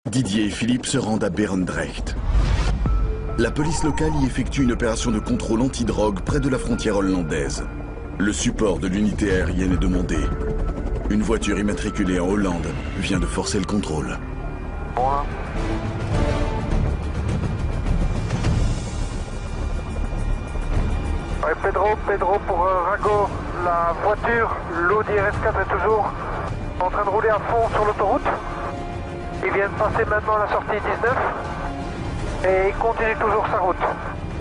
Didier et Philippe se rendent à Berendrecht. La police locale y effectue une opération de contrôle antidrogue près de la frontière hollandaise. Le support de l'unité aérienne est demandé. Une voiture immatriculée en Hollande vient de forcer le contrôle. Ouais, Pedro pour Rago, la voiture, l'Audi RS4 est toujours en train de rouler à fond sur l'autoroute. Il vient de passer maintenant la sortie 19 et il continue toujours sa route.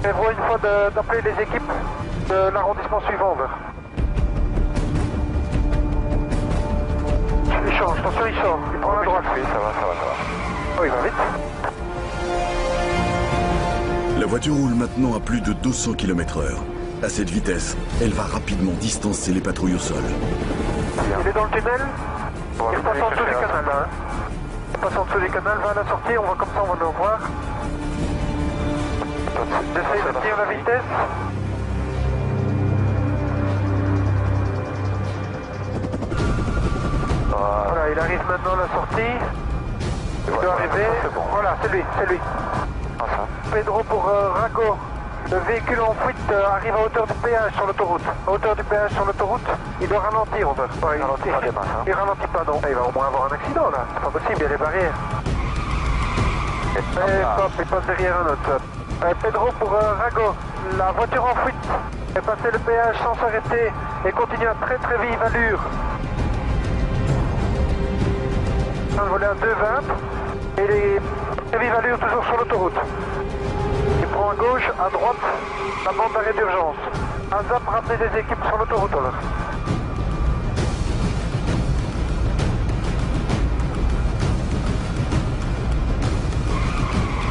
Prévoit une fois d'appeler les équipes de l'arrondissement suivant. Il change, attention il change, il prend la droite. Oui, ça va. Oh, il va vite. La voiture roule maintenant à plus de 200 km/h. À cette vitesse, elle va rapidement distancer les patrouilles au sol. Il est dans le tunnel, il passe en dessous du canal. Hein. Il passe en dessous du canal, va à la sortie, on va comme ça, on va le voir. J'essaye de tenir la vitesse. Voilà, il arrive maintenant à la sortie. Il doit arriver. Bon. Voilà, c'est lui. Pedro pour Rago. Le véhicule en fuite arrive à hauteur du péage sur l'autoroute. À hauteur du péage sur l'autoroute, il doit ralentir, on va. Ouais, il ralentit pas des masses, hein. Il ralentit pas, non. Il va au moins avoir un accident, là. C'est pas possible, il y a des barrières. Hop, il passe derrière un autre. Pedro pour Rago. La voiture en fuite est passée le péage sans s'arrêter et continue à très vive allure. On volait à 2,20 et les très vive allure toujours sur l'autoroute. Il prend à gauche, à droite, la bande d'arrêt d'urgence. Un zap, ramener des équipes sur l'autoroute alors.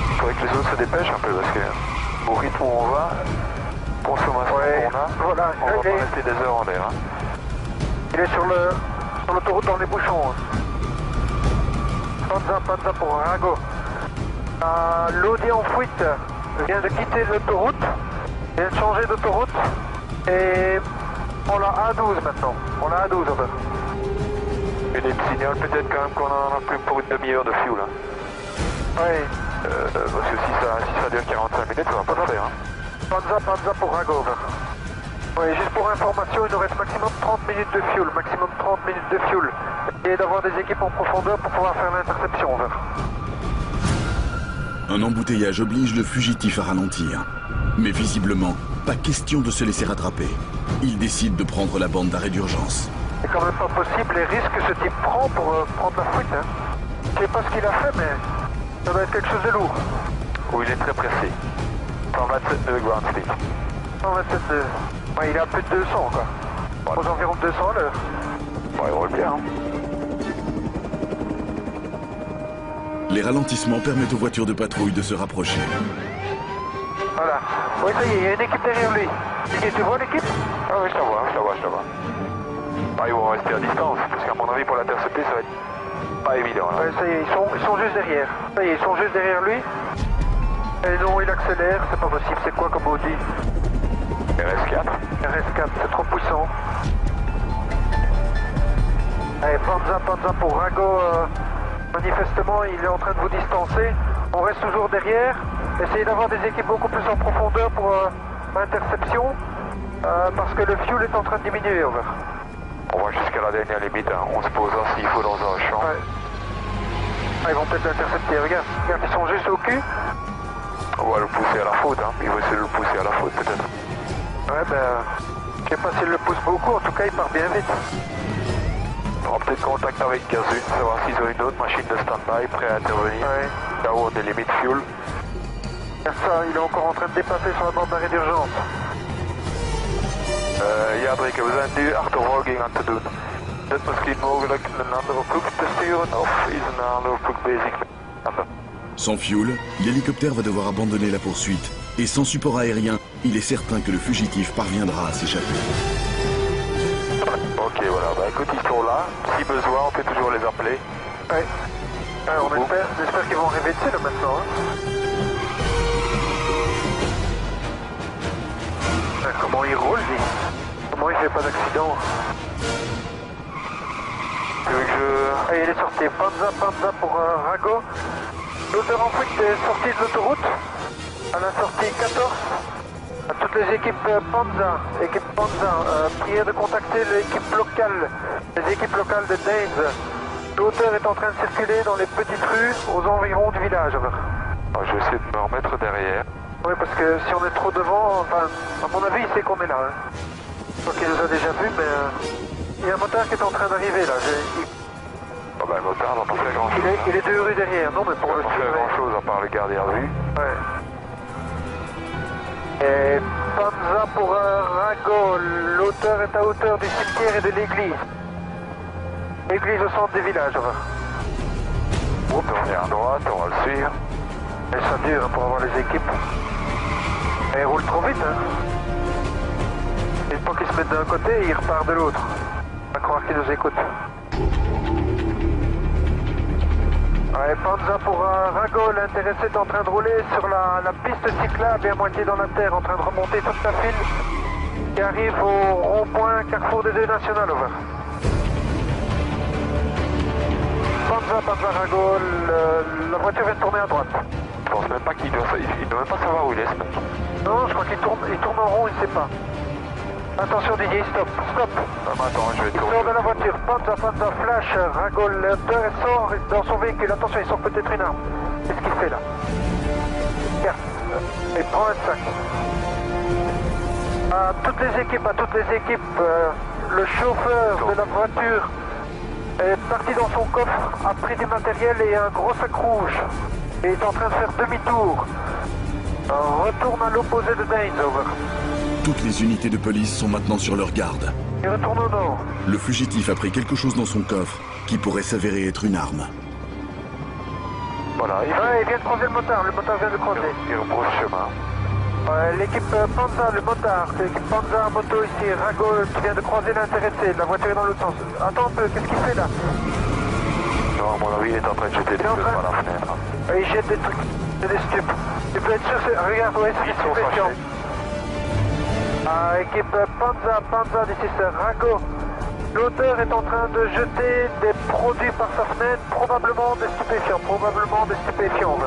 Il faudrait que les autres se dépêchent un peu parce que au rythme où on va, consommation qu'on a, voilà, on va pas rester des heures en l'air. Hein. Il est sur l'autoroute dans les bouchons. Panza pour Rago. L'Audi en fuite vient de quitter l'autoroute, vient de changer d'autoroute et on l'a A12 maintenant. On l'a A12 en fait. Et des signaux peut-être quand même qu'on en a plus pour une demi-heure de fuel. Hein. Oui. Parce que si ça dure 45 minutes, ça va pas tarder. Hein. Panza pour Rago. Oui, juste pour information, il nous reste maximum 30 minutes de fuel, maximum 30 minutes de fuel. Et d'avoir des équipes en profondeur pour pouvoir faire l'interception. Un embouteillage oblige le fugitif à ralentir. Mais visiblement, pas question de se laisser rattraper. Il décide de prendre la bande d'arrêt d'urgence. C'est quand même pas possible les risques que ce type prend pour prendre la fuite. Hein. Je sais pas ce qu'il a fait, mais ça doit être quelque chose de lourd. Où il est très pressé. 127 de ground speed. 127 de... Ouais, il est à plus de 200 quoi. Aux environs de 200 à l'heure. Bon, il roule bien. Hein. Les ralentissements permettent aux voitures de patrouille de se rapprocher. Voilà. Oui, ça y est, il y a une équipe derrière lui. Tu vois l'équipe? Ah oui, je la vois. Ah, ils vont rester à distance, parce qu'à mon avis, pour l'intercepter, ça va être pas évident. Là. Ouais, ça y est, ils sont juste derrière. Ça y est, ils sont juste derrière lui. Et non, il accélère, c'est pas possible. C'est quoi comme Audi? RS4. RS4, c'est trop puissant. Allez, Panza pour Rago. Manifestement, il est en train de vous distancer. On reste toujours derrière. Essayez d'avoir des équipes beaucoup plus en profondeur pour l'interception. Parce que le fuel est en train de diminuer. Over. On va jusqu'à la dernière limite. Hein. On se posera s'il faut dans un champ. Ouais. Ah, ils vont peut-être l'intercepter. Regarde, ils sont juste au cul. On va le pousser à la faute. Hein. Ils vont essayer de le pousser à la faute peut-être. Ouais, je sais pas s'il le pousse beaucoup. En tout cas, il part bien vite. On aura peut-être contact avec Gazune, savoir s'ils ont une autre machine de stand-by prêt à intervenir. Ouais. Là où on a des limites fuel. Ça, il est encore en train de dépasser sur la bande d'arrêt d'urgence. Ja, Drake, we zijn nu achtervolging aan te doen. Is het misschien mogelijk een andere ploeg te sturen of is een andere ploeg bezig met... Sans fuel, l'hélicoptère va devoir abandonner la poursuite. Et sans support aérien, il est certain que le fugitif parviendra à s'échapper. Ok, voilà. Bah écoute, ils sont là. Si besoin, on peut toujours les appeler. Ouais. On espère qu'ils vont arriver dessus là maintenant. Hein. Comment il roule, lui? Comment il fait pas d'accident? Tu veux que je... Et il est sorti. Panza pour Rago. L'auteur en fuite est sorti de l'autoroute. À la sortie 14. À toutes les équipes Panza, priez de contacter l'équipe locale, les équipes locales de Danes. L'auteur est en train de circuler dans les petites rues aux environs du village. Alors, je vais essayer de me remettre derrière. Oui, parce que si on est trop devant, enfin, à mon avis, il sait qu'on est là. Hein. Donc il nous a déjà vus, mais il y a un motard qui est en train d'arriver là. Ah bah, le motard va pas faire grand chose. Il est 2 rues derrière, non mais pour le pas faire grand chose à part le garder à vue. Ouais. Et Panza pour Rago, l'auteur est à hauteur du cimetière et de l'église. Église au centre du village. Oups, on est à droite, on va le suivre. Et ça dure pour avoir les équipes. Et il roule trop vite, hein. Une fois qu'il se met d'un côté, il repart de l'autre. On va croire qu'il nous écoute. Ouais, Panza pour Rago, l'intéressé est en train de rouler sur la piste cyclable et à moitié dans la terre, en train de remonter toute la file qui arrive au rond-point Carrefour des Deux Nationales, over. Panza Rago, la voiture vient de tourner à droite. Je pense même pas qu'il doit même pas savoir où il est ce mec. Non, je crois qu'il tourne en rond, il ne sait pas. Attention Didier, stop. Ah, mais attends, je vais Il tourner. sort de la voiture, Panza, flash, Rago, l'auteur sort dans son véhicule. Attention, il sort peut-être une arme. Qu'est-ce qu'il fait là? Regarde, il prend un sac. À toutes les équipes, le chauffeur de la voiture est parti dans son coffre, a pris du matériel et un gros sac rouge. Et est en train de faire demi-tour. Retourne à l'opposé de Danes, over. Toutes les unités de police sont maintenant sur leur garde. Il retourne au nord. Le fugitif a pris quelque chose dans son coffre qui pourrait s'avérer être une arme. Voilà, Il vient de croiser le motard vient de croiser. il rebrousse chemin. L'équipe Panza, le motard, c'est l'équipe Panza, moto ici, Rago qui vient de croiser l'intéressé, la voiture est dans l'autre sens. Attends un peu, qu'est-ce qu'il fait là? Non, à mon avis, il est en train de jeter des trucs par la fenêtre. Il jette des trucs, c'est des stupes. Tu peux être sûr, regarde, ouais, c'est stupéfiant. Équipe Panza, d'ici c'est Rago. L'auteur est en train de jeter des produits par sa fenêtre, probablement des stupéfiants.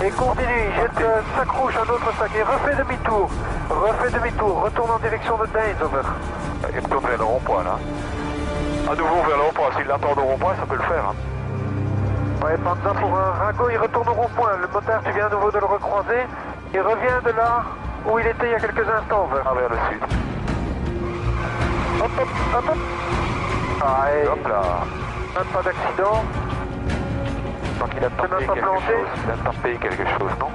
Et continue, il jette un sac rouge, un autre sac, et refait demi-tour, retourne en direction de Danes, over. Il retourne vers le rond-point là. À nouveau vers le rond-point, s'il l'attend au rond-point, ça peut le faire. Hein. Ouais, Panza pour Rago, il retourne au rond-point, le motard, tu viens à nouveau de le recroiser, il revient de là où il était il y a quelques instants, over. Ah, vers le sud. Hop. Ah, et Hop là. même pas d'accident. Donc il a tapé quelque chose, non?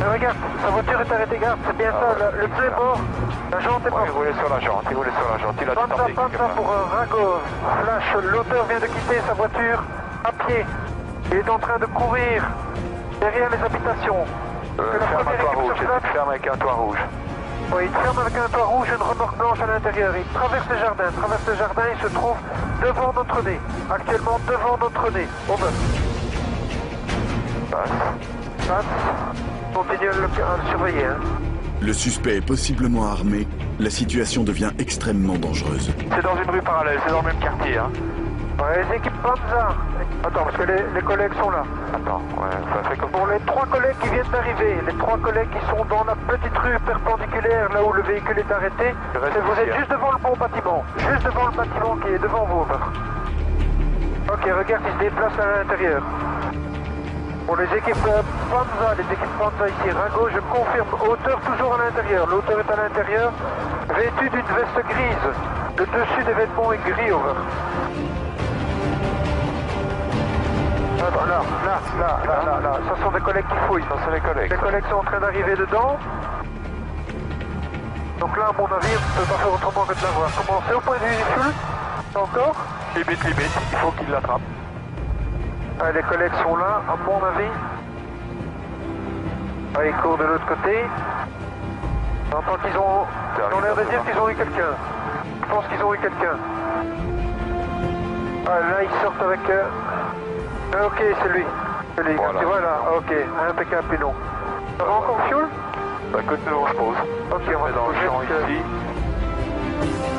Mais regarde, sa voiture est arrêtée, garde, c'est bien ça, le pneu est mort, la jante est morte. Il roulait sur la jante, il a Panza pour Rago, flash, l'auteur vient de quitter sa voiture à pied. Il est en train de courir derrière les habitations. Ferme un toit rouge, ferme avec un toit rouge. Oui, il ferme avec un toit rouge, une remorque blanche à l'intérieur. Il traverse le jardin, il se trouve devant notre nez. Actuellement devant notre nez. Over. Passe. Continue à le surveiller. Hein. Le suspect est possiblement armé. La situation devient extrêmement dangereuse. C'est dans une rue parallèle, c'est dans le même quartier. Hein. Ouais, les équipes Panza. Attends, parce que les collègues sont là. Attends, ouais, ça fait comme... Pour les 3 collègues qui viennent d'arriver, les 3 collègues qui sont dans la petite rue perpendiculaire, là où le véhicule est arrêté, vous êtes juste devant le bon bâtiment. Juste devant le bâtiment qui est devant vous. Ok, regarde, il se déplace à l'intérieur. Pour les équipes Panza ici, Rago, je confirme, hauteur toujours à l'intérieur. L'auteur est à l'intérieur, vêtu d'une veste grise. Le dessus des vêtements est gris, over. Attends, là, ça sont des collègues qui fouillent. Ça, c'est les collègues. Les collègues sont en train d'arriver dedans. Donc là, à mon avis, on ne peut pas faire autrement que de l'avoir. Comment c'est au point de vue du fuel? Encore? Limite, il faut qu'il l'attrape. Ouais, les collègues sont là, à mon avis. Ouais, ils courent de l'autre côté. J'entends qu'ils ont l'air de dire qu'ils ont eu quelqu'un. Je pense qu'ils ont eu quelqu'un. Ah, là, ils sortent avec... ok, c'est lui. Voilà. Tu vois là, ok, impeccable pilon. Ça va encore fuel? Bah écoute, nous on se pose. Ok, on va dans le champ se poser. ici.